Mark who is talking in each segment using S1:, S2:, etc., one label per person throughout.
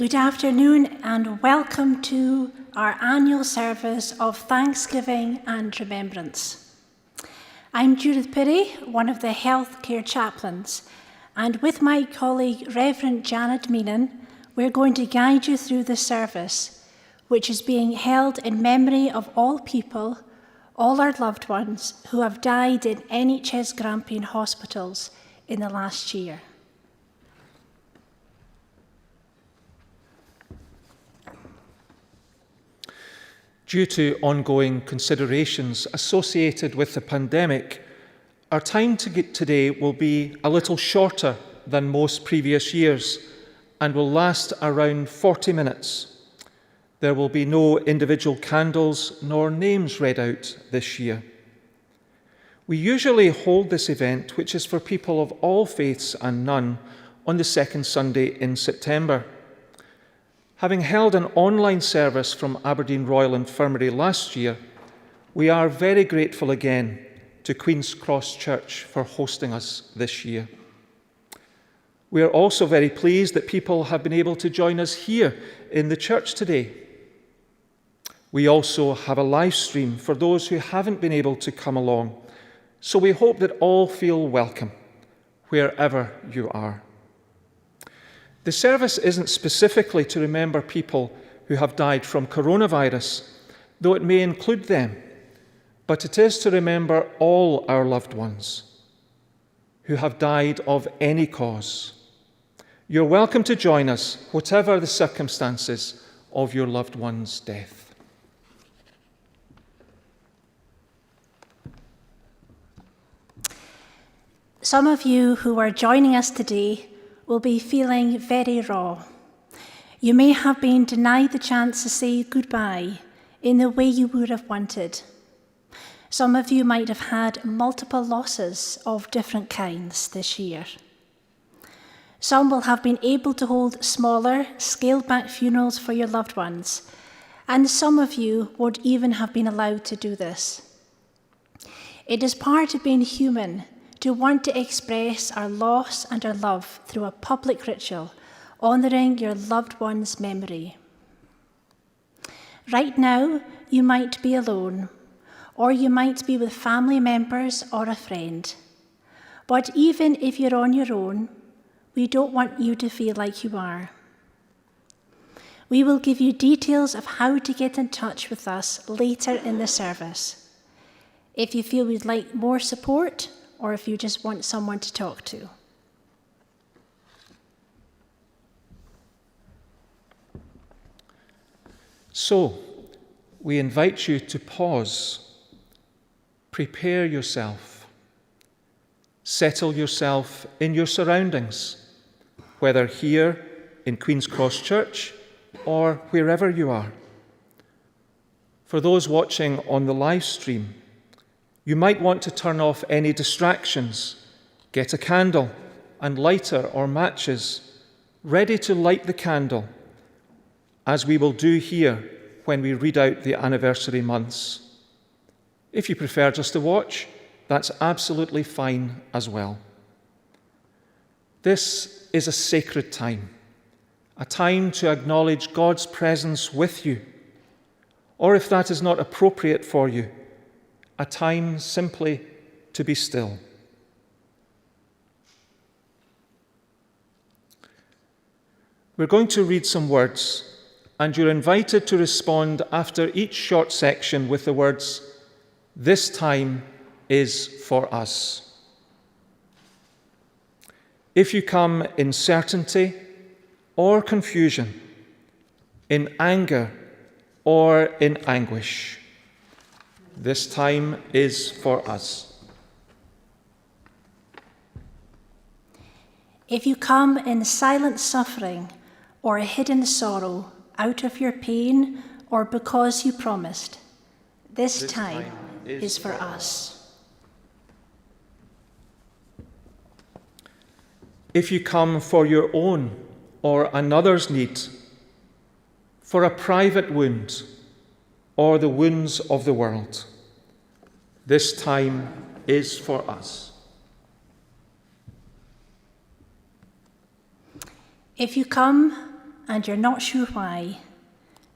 S1: Good afternoon and welcome to our annual service of Thanksgiving and Remembrance. I'm Judith Pirrie, one of the healthcare chaplains, and with my colleague Reverend Janet Meenan, we're going to guide you through the service, which is being held in memory of all people, all our loved ones who have died in NHS Grampian hospitals in the last year.
S2: Due to ongoing considerations associated with the pandemic, our time today will be a little shorter than most previous years and will last around 40 minutes. There will be no individual candles nor names read out this year. We usually hold this event, which is for people of all faiths and none, on the second Sunday in September. Having held an online service from Aberdeen Royal Infirmary last year, we are very grateful again to Queen's Cross Church for hosting us this year. We are also very pleased that people have been able to join us here in the church today. We also have a live stream for those who haven't been able to come along, so we hope that all feel welcome, wherever you are. The service isn't specifically to remember people who have died from coronavirus, though it may include them, but it is to remember all our loved ones who have died of any cause. You're welcome to join us, whatever the circumstances of your loved one's death.
S1: Some of you who are joining us today will be feeling very raw. You may have been denied the chance to say goodbye in the way you would have wanted. Some of you might have had multiple losses of different kinds this year. Some will have been able to hold smaller, scaled-back funerals for your loved ones, and some of you won't even have been allowed to do this. It is part of being human to want to express our loss and our love through a public ritual, honouring your loved one's memory. Right now, you might be alone, or you might be with family members or a friend. But even if you're on your own, we don't want you to feel like you are. We will give you details of how to get in touch with us later in the service. If you feel we'd like more support, or if you just want someone to talk to.
S2: So, we invite you to pause, prepare yourself, settle yourself in your surroundings, whether here in Queen's Cross Church or wherever you are. For those watching on the live stream, you might want to turn off any distractions, get a candle and lighter or matches, ready to light the candle, as we will do here when we read out the anniversary months. If you prefer just to watch, that's absolutely fine as well. This is a sacred time, a time to acknowledge God's presence with you, or if that is not appropriate for you, a time simply to be still. We're going to read some words, and you're invited to respond after each short section with the words, "This time is for us." If you come in certainty or confusion, in anger or in anguish, this time is for us.
S1: If you come in silent suffering or a hidden sorrow, out of your pain or because you promised, this time is for us.
S2: If you come for your own or another's need, for a private wound or the wounds of the world, this time is for us.
S1: If you come and you're not sure why,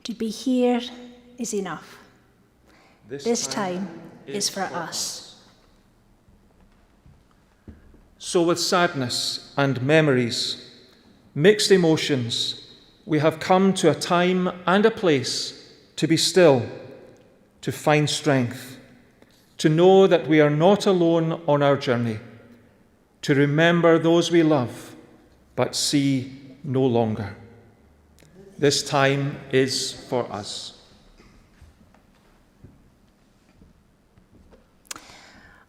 S1: to be here is enough. This time is for us.
S2: So with sadness and memories, mixed emotions, we have come to a time and a place to be still, to find strength, to know that we are not alone on our journey, to remember those we love but see no longer. This time is for us.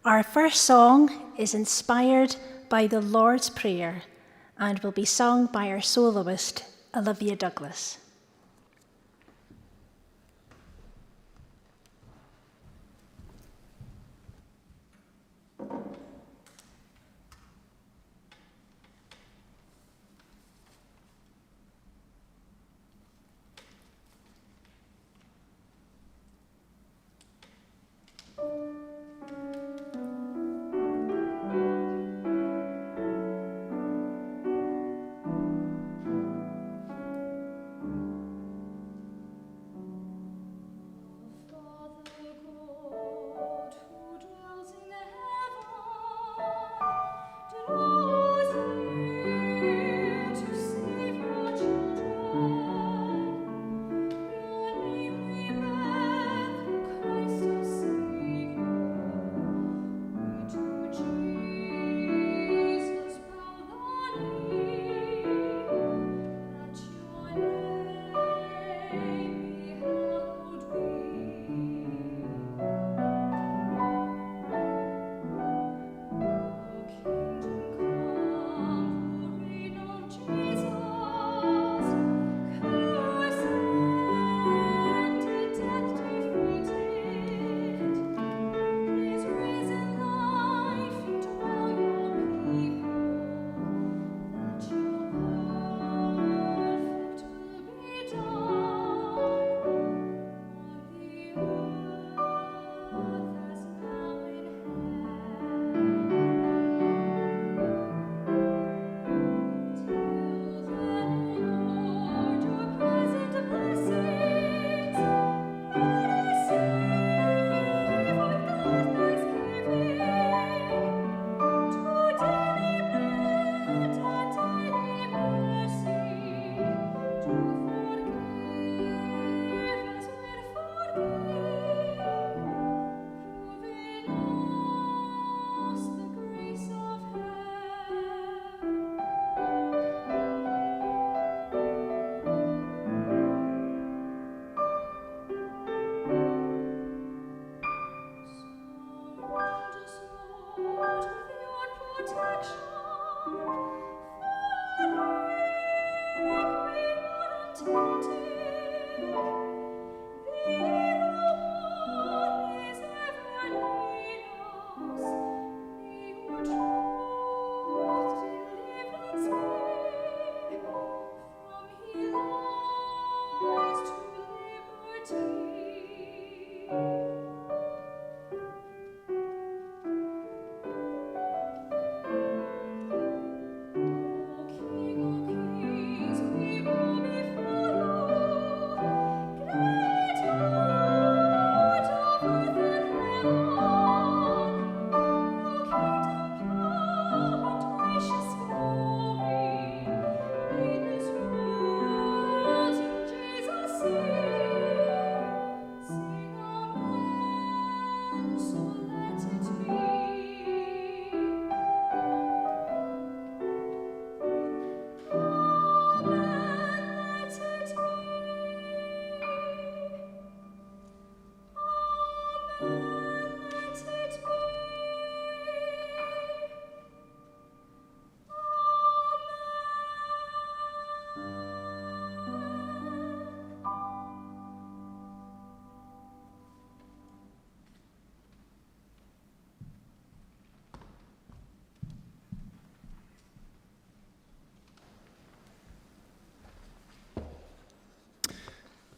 S1: Our first song is inspired by the Lord's Prayer and will be sung by our soloist, Olivia Douglas.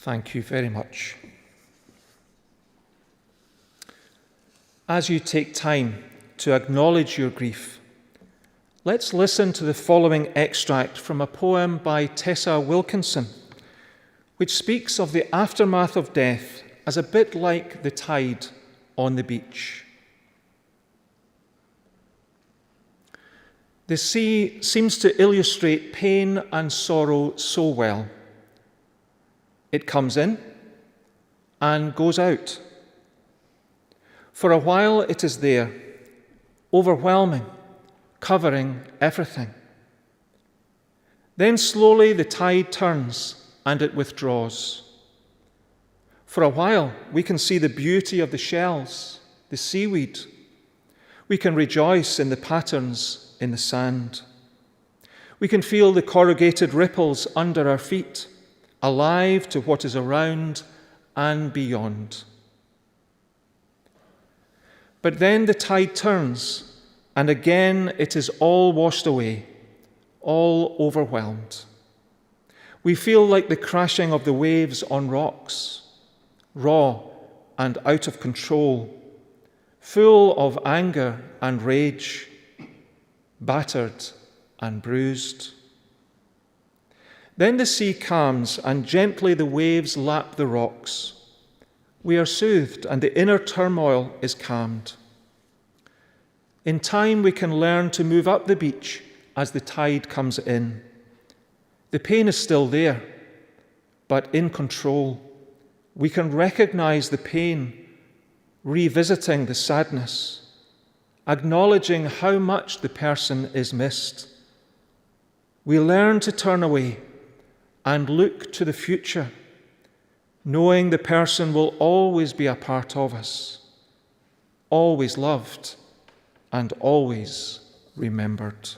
S2: Thank you very much. As you take time to acknowledge your grief, let's listen to the following extract from a poem by Tessa Wilkinson, which speaks of the aftermath of death as a bit like the tide on the beach. The sea seems to illustrate pain and sorrow so well. It comes in and goes out. For a while it is there, overwhelming, covering everything. Then slowly the tide turns and it withdraws. For a while we can see the beauty of the shells, the seaweed. We can rejoice in the patterns in the sand. We can feel the corrugated ripples under our feet, alive to what is around and beyond. But then the tide turns, and again it is all washed away, all overwhelmed. We feel like the crashing of the waves on rocks, raw and out of control, full of anger and rage, battered and bruised. Then the sea calms and gently the waves lap the rocks. We are soothed and the inner turmoil is calmed. In time we can learn to move up the beach as the tide comes in. The pain is still there, but in control. We can recognize the pain, revisiting the sadness, acknowledging how much the person is missed. We learn to turn away and look to the future, knowing the person will always be a part of us, always loved and always remembered.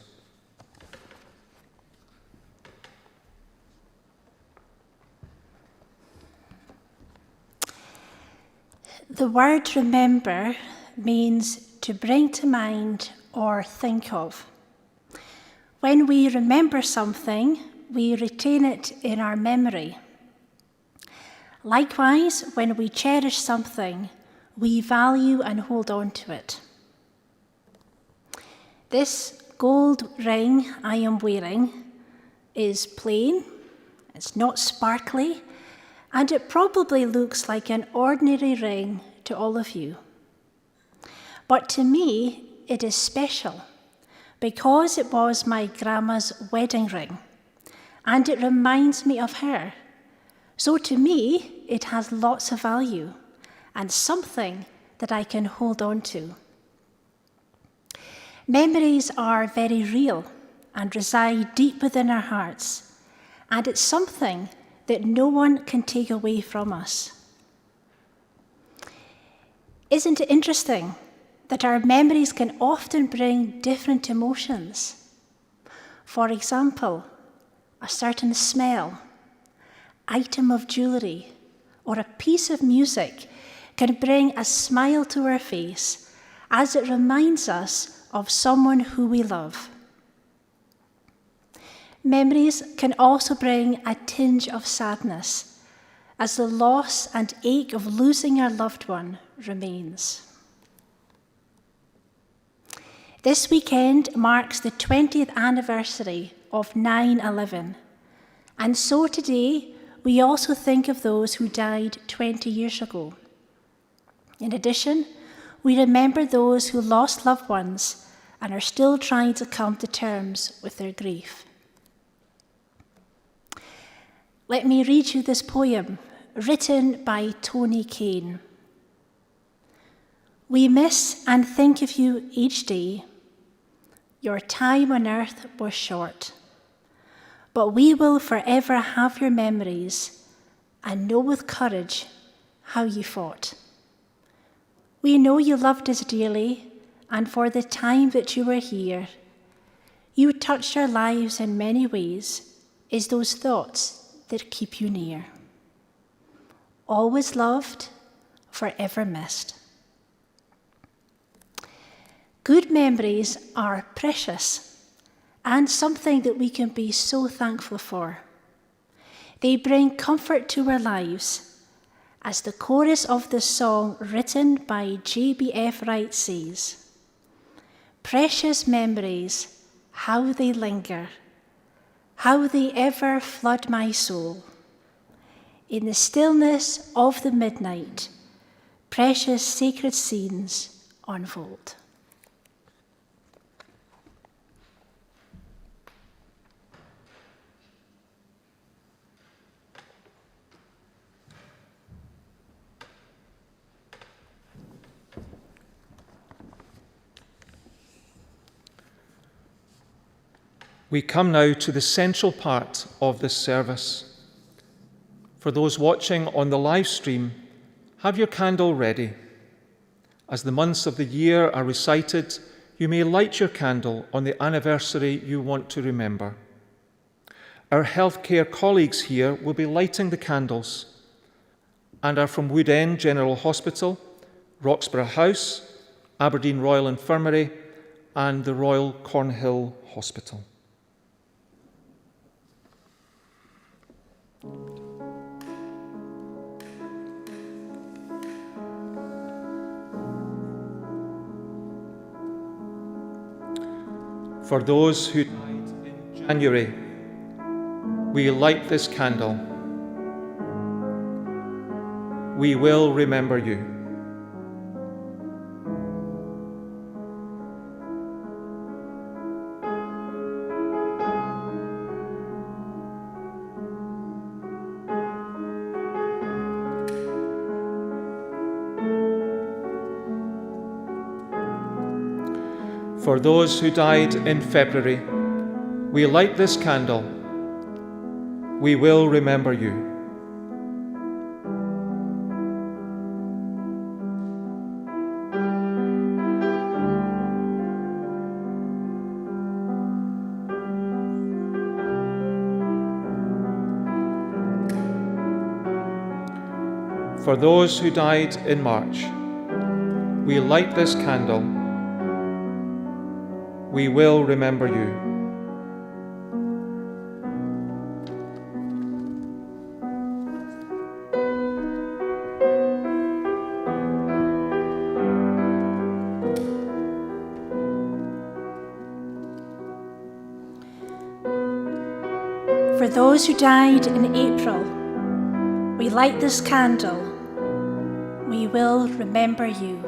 S1: The word remember means to bring to mind or think of. When we remember something, we retain it in our memory. Likewise, when we cherish something, we value and hold on to it. This gold ring I am wearing is plain, it's not sparkly, and it probably looks like an ordinary ring to all of you. But to me, it is special because it was my grandma's wedding ring, and it reminds me of her. So to me, it has lots of value and something that I can hold on to. Memories are very real and reside deep within our hearts, and it's something that no one can take away from us. Isn't it interesting that our memories can often bring different emotions? For example, a certain smell, item of jewelry, or a piece of music can bring a smile to our face as it reminds us of someone who we love. Memories can also bring a tinge of sadness as the loss and ache of losing our loved one remains. This weekend marks the 20th anniversary of 9/11, and so today we also think of those who died 20 years ago. In addition, we remember those who lost loved ones and are still trying to come to terms with their grief. Let me read you this poem, written by Tony Kane. We miss and think of you each day. Your time on earth was short, but we will forever have your memories and know with courage how you fought. We know you loved us dearly, and for the time that you were here, you touched our lives in many ways, is those thoughts that keep you near. Always loved, forever missed. Good memories are precious and something that we can be so thankful for. They bring comfort to our lives, as the chorus of the song written by J.B.F. Wright says, "Precious memories, how they linger, how they ever flood my soul. In the stillness of the midnight, precious sacred scenes unfold.
S2: We come now to the central part of this service. For those watching on the live stream, have your candle ready. As the months of the year are recited, you may light your candle on the anniversary you want to remember. Our healthcare colleagues here will be lighting the candles and are from Wood End General Hospital, Roxburgh House, Aberdeen Royal Infirmary and the Royal Cornhill Hospital. For those who died in January, we light this candle. We will remember you. For those who died in February, we light this candle. We will remember you. For those who died in March, we light this candle. We will remember you.
S1: For those who died in April, we light this candle. We will remember you.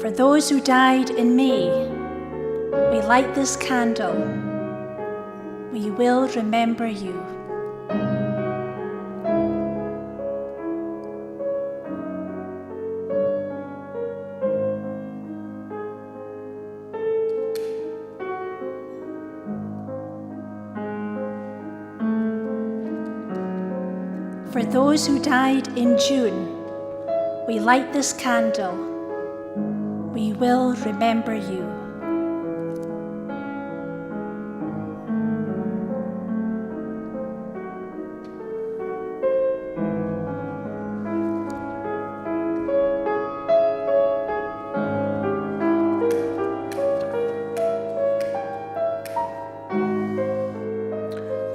S1: For those who died in May, we light this candle. We will remember you. For those who died in June, we light this candle. We will remember you.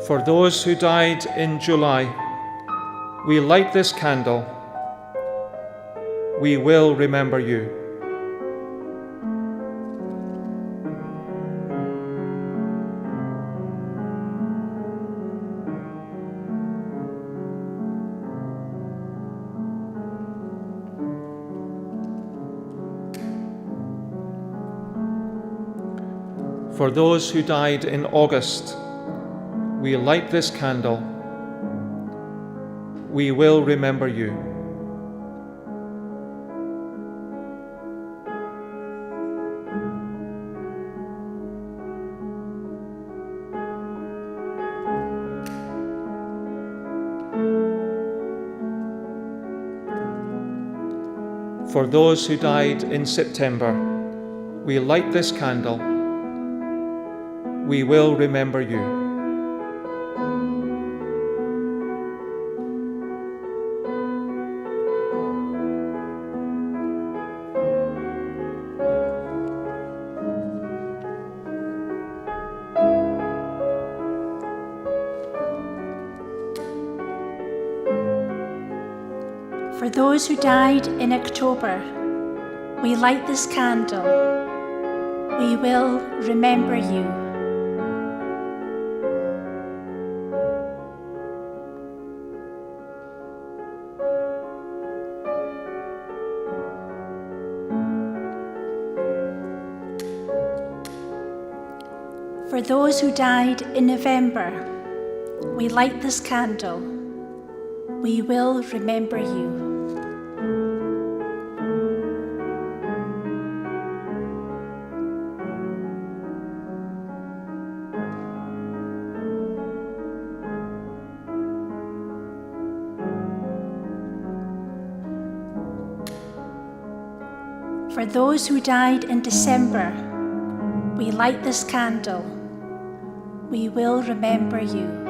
S2: For those who died in July, we light this candle. We will remember you. For those who died in August, we light this candle. We will remember you. For those who died in September, we light this candle. We will remember you.
S1: For those who died in October, we light this candle. We will remember you. For those who died in November, we light this candle. We will remember you. For those who died in December, we light this candle. We will remember you.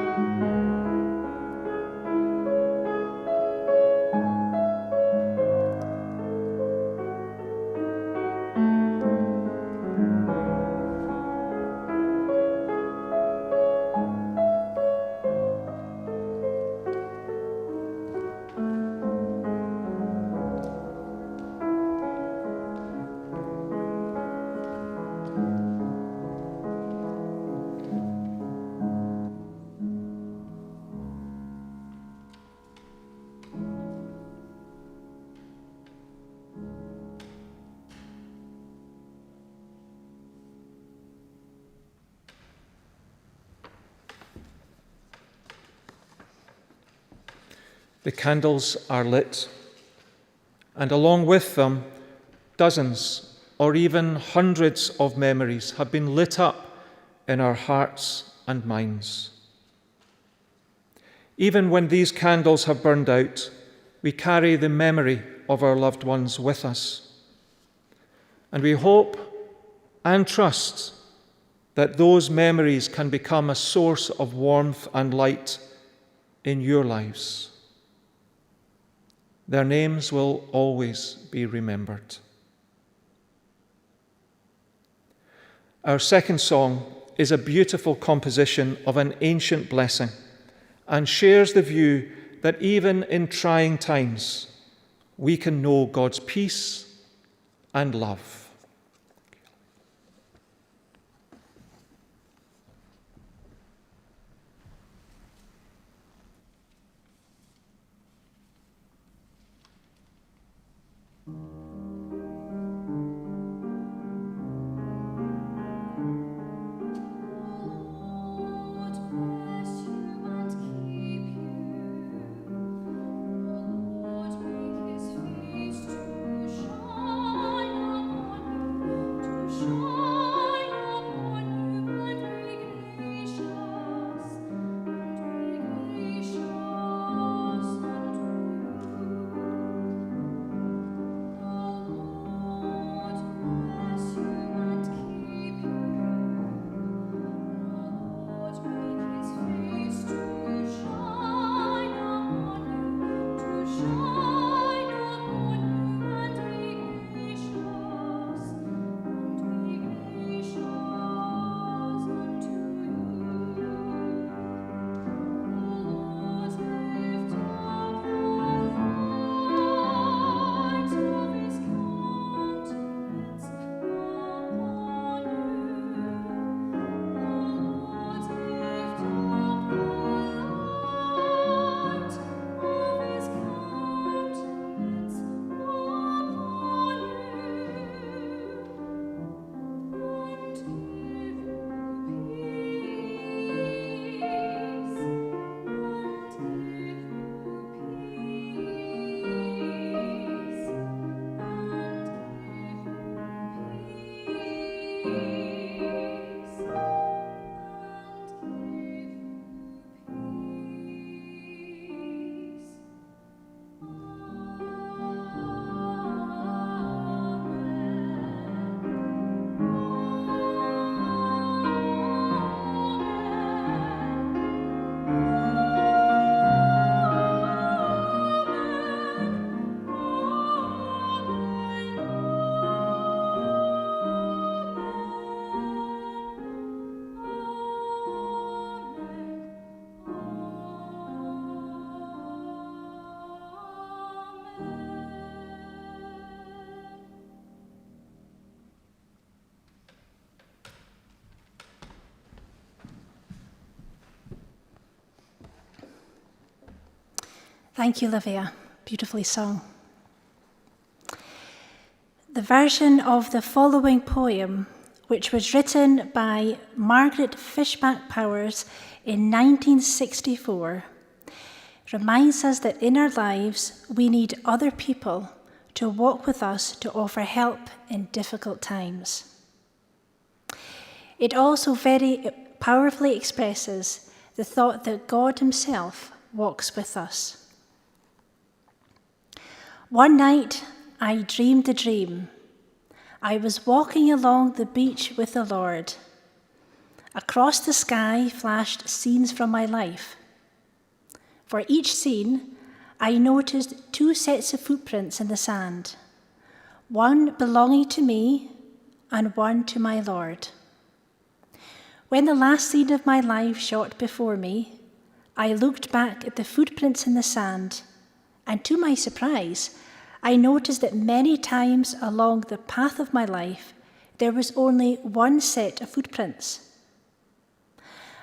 S2: The candles are lit, and along with them, dozens or even hundreds of memories have been lit up in our hearts and minds. Even when these candles have burned out, we carry the memory of our loved ones with us. And we hope and trust that those memories can become a source of warmth and light in your lives. Their names will always be remembered. Our second song is a beautiful composition of an ancient blessing and shares the view that even in trying times, we can know God's peace and love.
S3: Lord, make his face to shine upon
S1: Thank you, Livia. Beautifully sung. The version of the following poem, which was written by Margaret Fishback Powers in 1964, reminds us that in our lives we need other people to walk with us to offer help in difficult times. It also very powerfully expresses the thought that God Himself walks with us. One night, I dreamed a dream. I was walking along the beach with the Lord. Across the sky flashed scenes from my life. For each scene, I noticed 2 sets of footprints in the sand, one belonging to me and one to my Lord. When the last scene of my life shot before me, I looked back at the footprints in the sand, and to my surprise, I noticed that many times along the path of my life, there was only 1 set of footprints.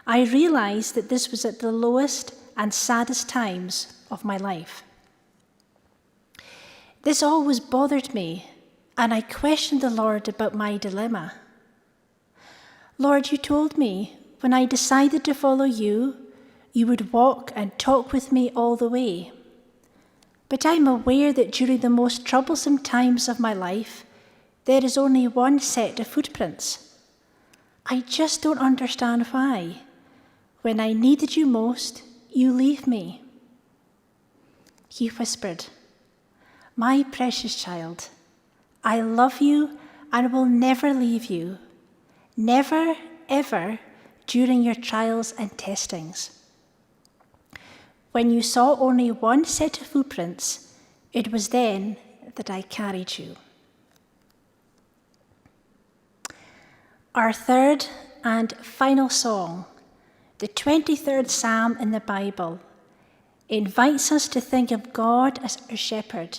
S1: I realized that this was at the lowest and saddest times of my life. This always bothered me, and I questioned the Lord about my dilemma. Lord, you told me when I decided to follow you, you would walk and talk with me all the way. But I'm aware that during the most troublesome times of my life, there is only 1 set of footprints. I just don't understand why. When I needed you most, you leave me. He whispered, "My precious child, I love you and will never leave you. Never, ever during your trials and testings. When you saw only 1 set of footprints, it was then that I carried you." Our third and final song, the 23rd Psalm in the Bible, invites us to think of God as our shepherd,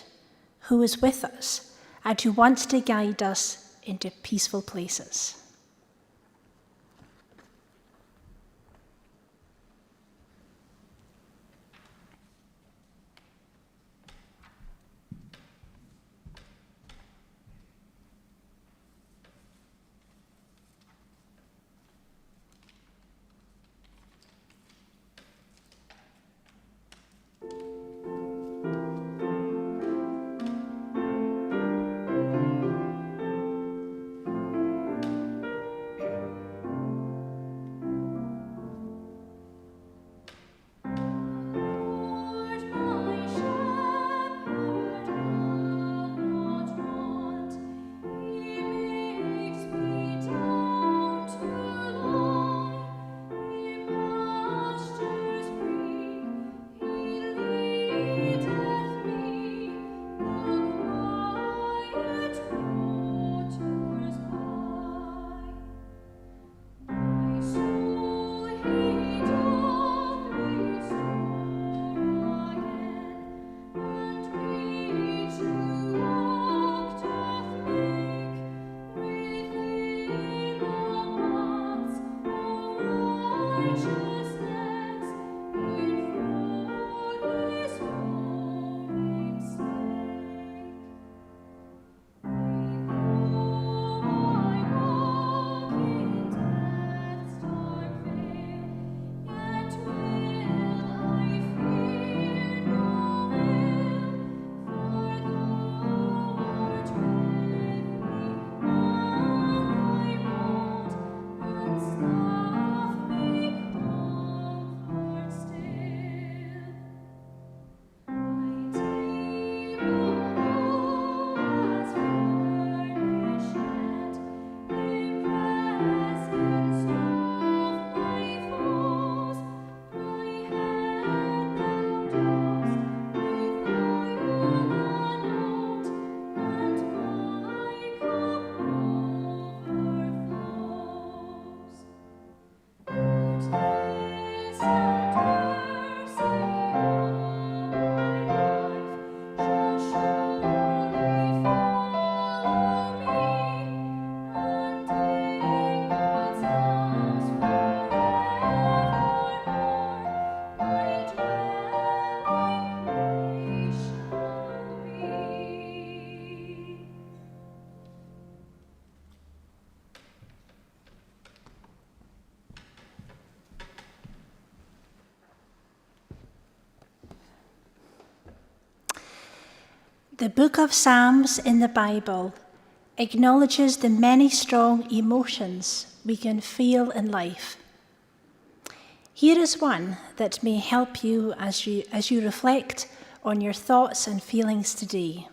S1: who is with us and who wants to guide us into peaceful places. The book of Psalms in the Bible acknowledges the many strong emotions we can feel in life. Here is one that may help you as you reflect on your thoughts and feelings today.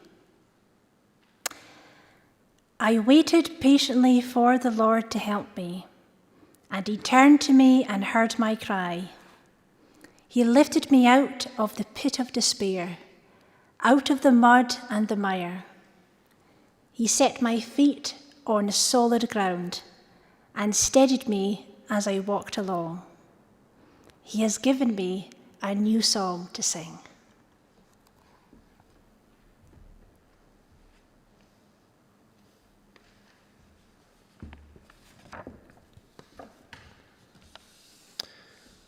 S1: I waited patiently for the Lord to help me, and he turned to me and heard my cry. He lifted me out of the pit of despair, out of the mud and the mire. He set my feet on solid ground and steadied me as I walked along. He has given me a new song to sing.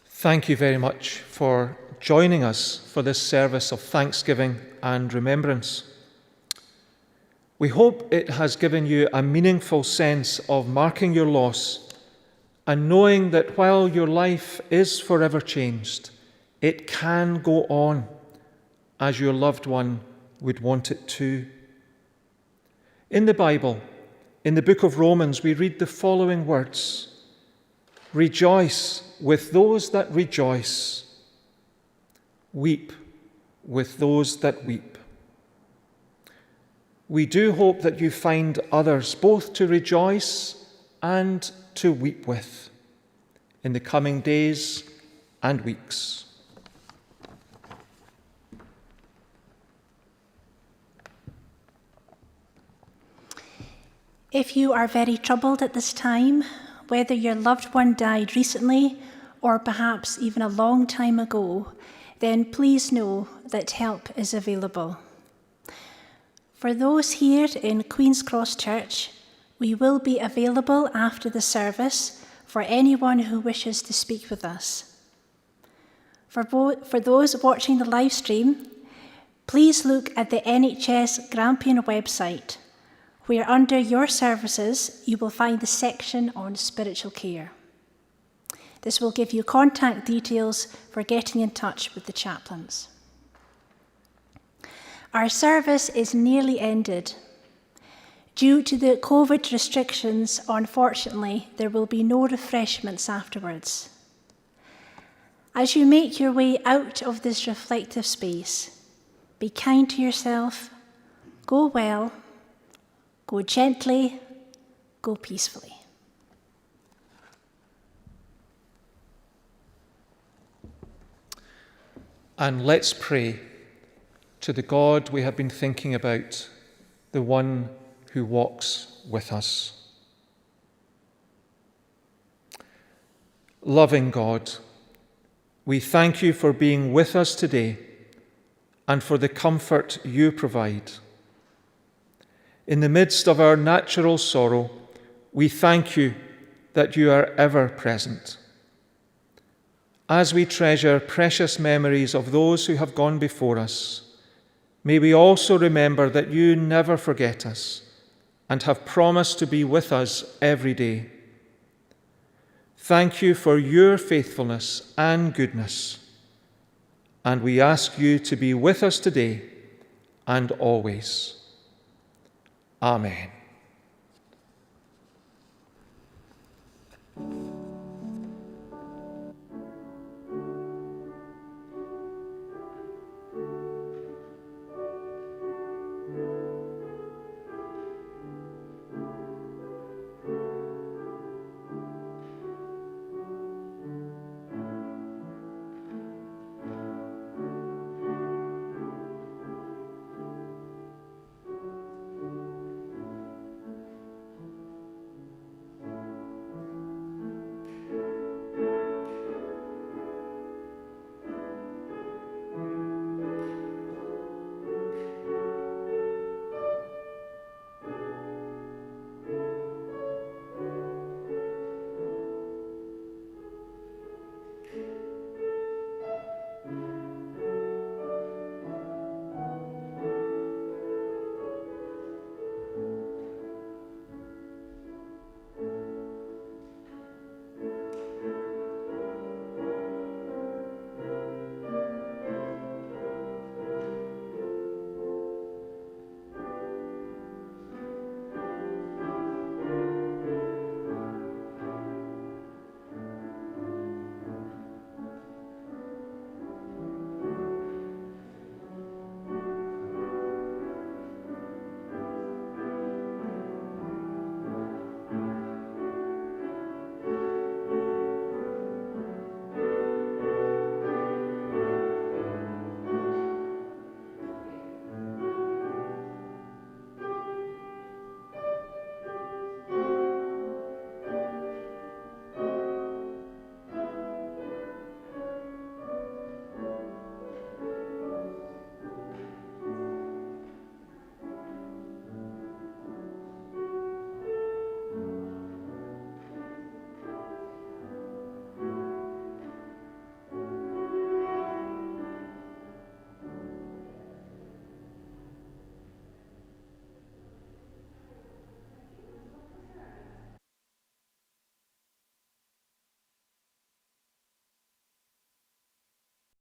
S2: Thank you very much for joining us for this service of thanksgiving and remembrance. We hope it has given you a meaningful sense of marking your loss and knowing that while your life is forever changed, it can go on as your loved one would want it to. In the Bible, in the book of Romans, we read the following words: "Rejoice with those that rejoice. Weep with those that weep." We do hope that you find others both to rejoice and to weep with in the coming days and weeks.
S1: If you are very troubled at this time, whether your loved one died recently or perhaps even a long time ago, then please know that help is available. For those here in Queen's Cross Church, we will be available after the service for anyone who wishes to speak with us. For those watching the live stream, please look at the NHS Grampian website, where under your services you will find the section on spiritual care. This will give you contact details for getting in touch with the chaplains. Our service is nearly ended. Due to the COVID restrictions, unfortunately, there will be no refreshments afterwards. As you make your way out of this reflective space, be kind to yourself, go well, go gently, go peacefully.
S2: And let's pray to the God we have been thinking about, the one who walks with us. Loving God, we thank you for being with us today and for the comfort you provide. In the midst of our natural sorrow, we thank you that you are ever present. As we treasure precious memories of those who have gone before us, may we also remember that you never forget us and have promised to be with us every day. Thank you for your faithfulness and goodness, and we ask you to be with us today and always. Amen.